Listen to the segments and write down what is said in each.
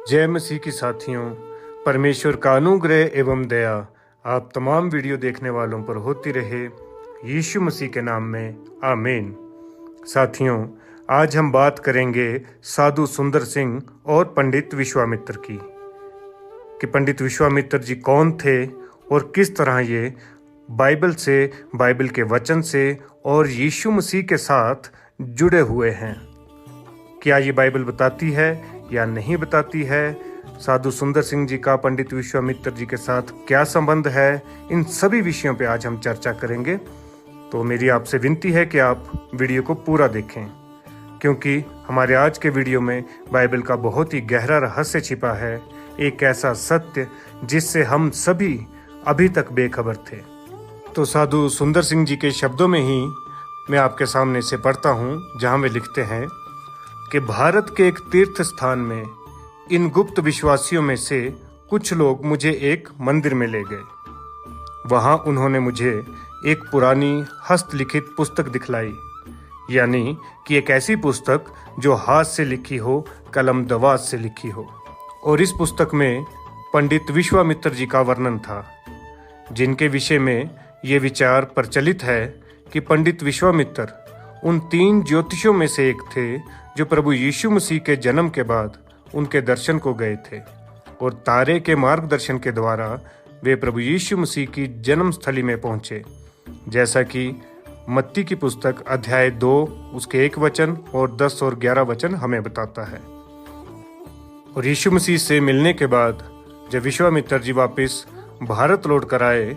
जय मसीह की साथियों, परमेश्वर का अनुग्रह एवं दया आप तमाम वीडियो देखने वालों पर होती रहे, यीशु मसीह के नाम में आमीन। साथियों, आज हम बात करेंगे साधु सुंदर सिंह और पंडित विश्वामित्र की, कि पंडित विश्वामित्र जी कौन थे और किस तरह ये बाइबल से, बाइबल के वचन से और यीशु मसीह के साथ जुड़े हुए हैं। क्या ये बाइबल बताती है या नहीं बताती है? साधु सुंदर सिंह जी का पंडित विश्वामित्र जी के साथ क्या संबंध है? इन सभी विषयों पे आज हम चर्चा करेंगे। तो मेरी आपसे विनती है कि आप वीडियो को पूरा देखें, क्योंकि हमारे आज के वीडियो में बाइबल का बहुत ही गहरा रहस्य छिपा है, एक ऐसा सत्य जिससे हम सभी अभी तक बेखबर थे। तो साधु सुंदर सिंह जी के शब्दों में ही मैं आपके सामने से पढ़ता हूँ, जहाँ वे लिखते हैं कि भारत के एक तीर्थ स्थान में इन गुप्त विश्वासियों में से कुछ लोग मुझे एक मंदिर में ले गए। वहां उन्होंने मुझे एक पुरानी हस्तलिखित पुस्तक दिखलाई, यानी कि एक ऐसी पुस्तक जो हाथ से लिखी हो, कलम दवात से लिखी हो। और इस पुस्तक में पंडित विश्वामित्र जी का वर्णन था, जिनके विषय में ये विचार प्रचलित है कि पंडित विश्वामित्र उन 3 ज्योतिषों में से एक थे जो प्रभु यीशु मसीह के जन्म के बाद उनके दर्शन को गए थे, और तारे के मार्गदर्शन के द्वारा वे प्रभु यीशु मसीह की जन्म स्थली में पहुंचे, जैसा कि मत्ती की पुस्तक अध्याय 2 उसके 1 वचन और 10 और 11 वचन हमें बताता है। और यीशु मसीह से मिलने के बाद जब विश्वामित्र जी वापस भारत लौट कर आए,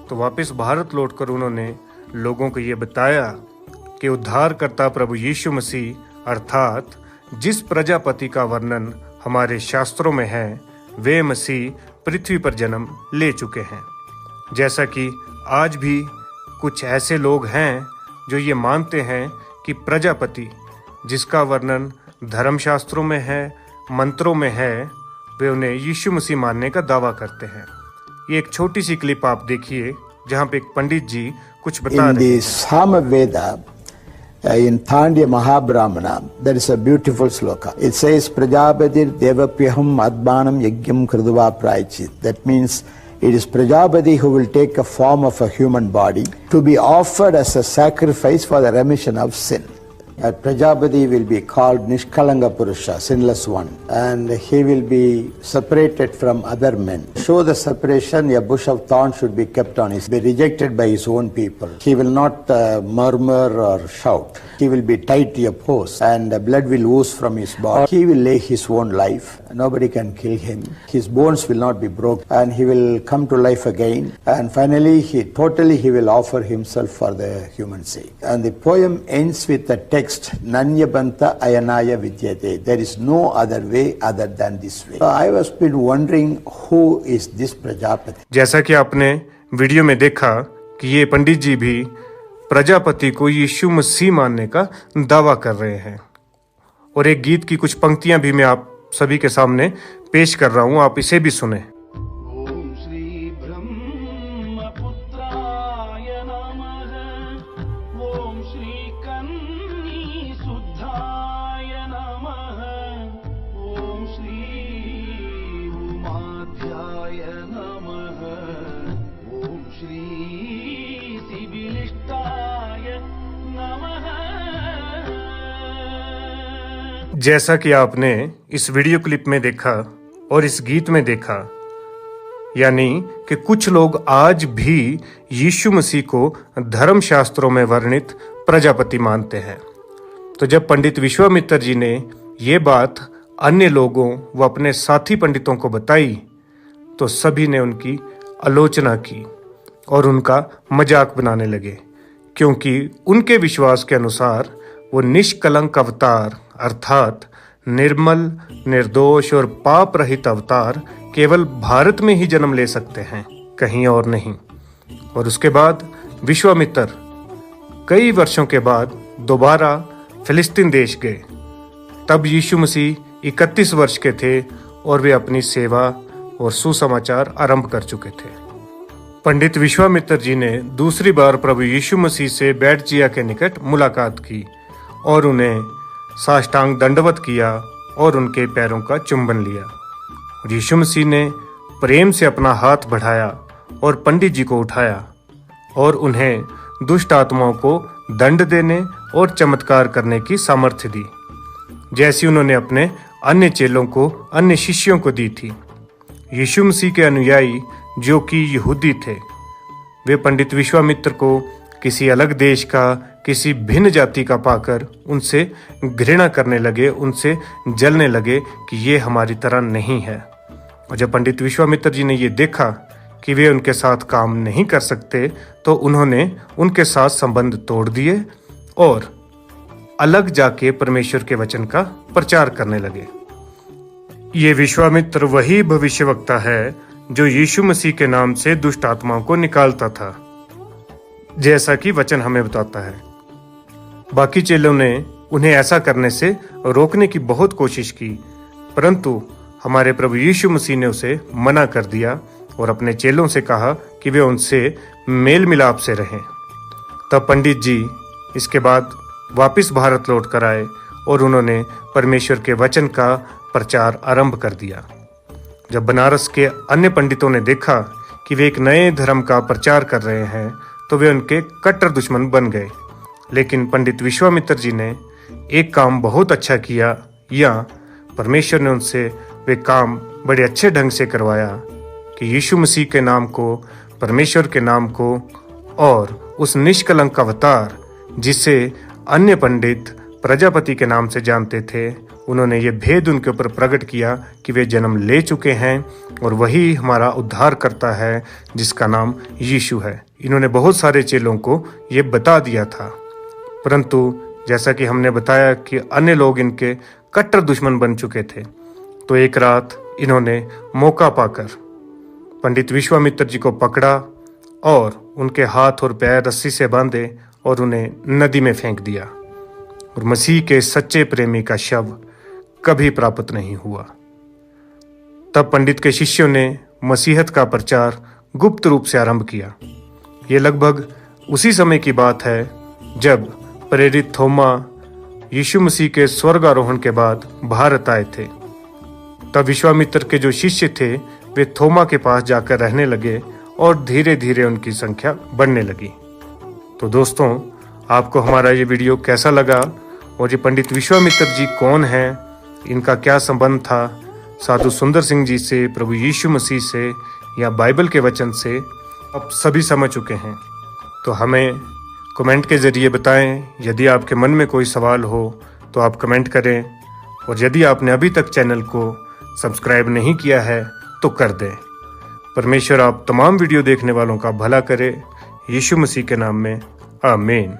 तो वापस भारत लौटकर उन्होंने लोगों को ये बताया कि उद्धारकर्ता प्रभु यीशु मसीह, अर्थात जिस प्रजापति का वर्णन हमारे शास्त्रों में है, वे मसीह पृथ्वी पर जन्म ले चुके हैं। जैसा कि आज भी कुछ ऐसे लोग हैं जो ये मानते हैं कि प्रजापति, जिसका वर्णन धर्मशास्त्रों में है, मंत्रों में है, वे उन्हें यीशु मसीह मानने का दावा करते हैं। ये एक छोटी सी क्लिप आप देखिए, जहाँ पे एक पंडित जी कुछ बता रहे हैं। Samaveda in Tandya Mahabrahmana, there is a beautiful sloka. It says, Prajapatir Devapyaham Adbanam Yagyam Kridava Praichit. That means it is Prajapati who will take a form of a human body to be offered as a sacrifice for the remission of sin. Prajapati will be called Nishkalanga Purusha, sinless one, and he will be separated from other men. To show the separation, a bush of thorns should be kept on his, be rejected by his own people. He will not murmur or shout. He will be tied to a post, and the blood will ooze from his body. He will lay his own life. Nobody can kill him. His bones will not be broken, and he will come to life again. And finally, he will offer himself for the human sake. And the poem ends with the text, Nanyabanta Ayanaya Vidyate. There is no other way other than this way. So I was been wondering, who is this Prajapati? जैसा कि आपने video में देखा कि ये पंडित जी भी प्रजापति को यीशु मसीह मानने का दावा कर रहे हैं। और एक गीत की कुछ पंक्तियां भी मैं आप सभी के सामने पेश कर रहा हूं, आप इसे भी सुने। जैसा कि आपने इस वीडियो क्लिप में देखा और इस गीत में देखा, यानी कि कुछ लोग आज भी यीशु मसीह को धर्मशास्त्रों में वर्णित प्रजापति मानते हैं। तो जब पंडित विश्वामित्र जी ने ये बात अन्य लोगों व अपने साथी पंडितों को बताई, तो सभी ने उनकी आलोचना की और उनका मजाक बनाने लगे, क्योंकि उनके विश्वास के अनुसार वो निष्कलंक अवतार, अर्थात निर्मल, निर्दोष और पाप रहित अवतार केवल भारत में ही जन्म ले सकते हैं, कहीं और नहीं। और उसके बाद विश्वामित्र कई वर्षों के बाद दोबारा फिलिस्तीन देश गए। तब यीशु मसीह 31 वर्ष के थे और वे अपनी सेवा और सुसमाचार आरंभ कर चुके थे। पंडित विश्वामित्र जी ने दूसरी बार प्रभु यीशु मसीह से बैठजिया के निकट मुलाकात की और उन्हें साष्टांग दंडवत किया और उनके पैरों का चुंबन लिया। और यीशु मसीह ने प्रेम से अपना हाथ बढ़ाया और पंडित जी को उठाया और उन्हें दुष्ट आत्माओं को दंड देने और चमत्कार करने की सामर्थ्य दी, जैसी उन्होंने अपने अन्य चेलों को, अन्य शिष्यों को दी थी। यीशु मसीह के अनुयायी जो कि यहूदी थे, वे पंडित विश्वामित्र को किसी अलग देश का, किसी भिन्न जाति का पाकर उनसे घृणा करने लगे, उनसे जलने लगे कि ये हमारी तरह नहीं है। और जब पंडित विश्वामित्र जी ने ये देखा कि वे उनके साथ काम नहीं कर सकते, तो उन्होंने उनके साथ संबंध तोड़ दिए और अलग जाके परमेश्वर के वचन का प्रचार करने लगे। ये विश्वामित्र वही भविष्यवक्ता है जो यीशु मसीह के नाम से दुष्ट आत्माओं को निकालता था, जैसा कि वचन हमें बताता है। बाकी चेलों ने उन्हें ऐसा करने से रोकने की बहुत कोशिश की, परंतु हमारे प्रभु यीशु मसीह ने उसे मना कर दिया और अपने चेलों से कहा कि वे उनसे मेल मिलाप से रहें। तब पंडित जी इसके बाद वापस भारत लौट कर आए और उन्होंने परमेश्वर के वचन का प्रचार आरंभ कर दिया। जब बनारस के अन्य पंडितों ने देखा कि वे एक नए धर्म का प्रचार कर रहे हैं, तो वे उनके कट्टर दुश्मन बन गए। लेकिन पंडित विश्वामित्र जी ने एक काम बहुत अच्छा किया, या परमेश्वर ने उनसे वे काम बड़े अच्छे ढंग से करवाया कि यीशु मसीह के नाम को, परमेश्वर के नाम को और उस निष्कलंक अवतार जिसे अन्य पंडित प्रजापति के नाम से जानते थे, उन्होंने ये भेद उनके ऊपर प्रकट किया कि वे जन्म ले चुके हैं और वही हमारा उद्धार करता है जिसका नाम यीशु है। इन्होंने बहुत सारे चेलों को ये बता दिया था, परंतु जैसा कि हमने बताया कि अन्य लोग इनके कट्टर दुश्मन बन चुके थे। तो एक रात इन्होंने मौका पाकर पंडित विश्वामित्र जी को पकड़ा और उनके हाथ और पैर रस्सी से बांधे और उन्हें नदी में फेंक दिया, और मसीह के सच्चे प्रेमी का शव कभी प्राप्त नहीं हुआ। तब पंडित के शिष्यों ने मसीहत का प्रचार गुप्त रूप से आरंभ किया। ये लगभग उसी समय की बात है जब प्रेरित थोमा यीशु मसीह के स्वर्गारोहण के बाद भारत आए थे। तब विश्वामित्र के जो शिष्य थे वे थोमा के पास जाकर रहने लगे और धीरे धीरे उनकी संख्या बढ़ने लगी। तो दोस्तों, आपको हमारा ये वीडियो कैसा लगा और ये पंडित विश्वामित्र जी कौन हैं, इनका क्या संबंध था साधु सुंदर सिंह जी से, प्रभु यीशु मसीह से या बाइबल के वचन से, आप सभी समझ चुके हैं। तो हमें कमेंट के ज़रिए बताएं। यदि आपके मन में कोई सवाल हो तो आप कमेंट करें, और यदि आपने अभी तक चैनल को सब्सक्राइब नहीं किया है तो कर दें। परमेश्वर आप तमाम वीडियो देखने वालों का भला करे। यीशु मसीह के नाम में आमीन।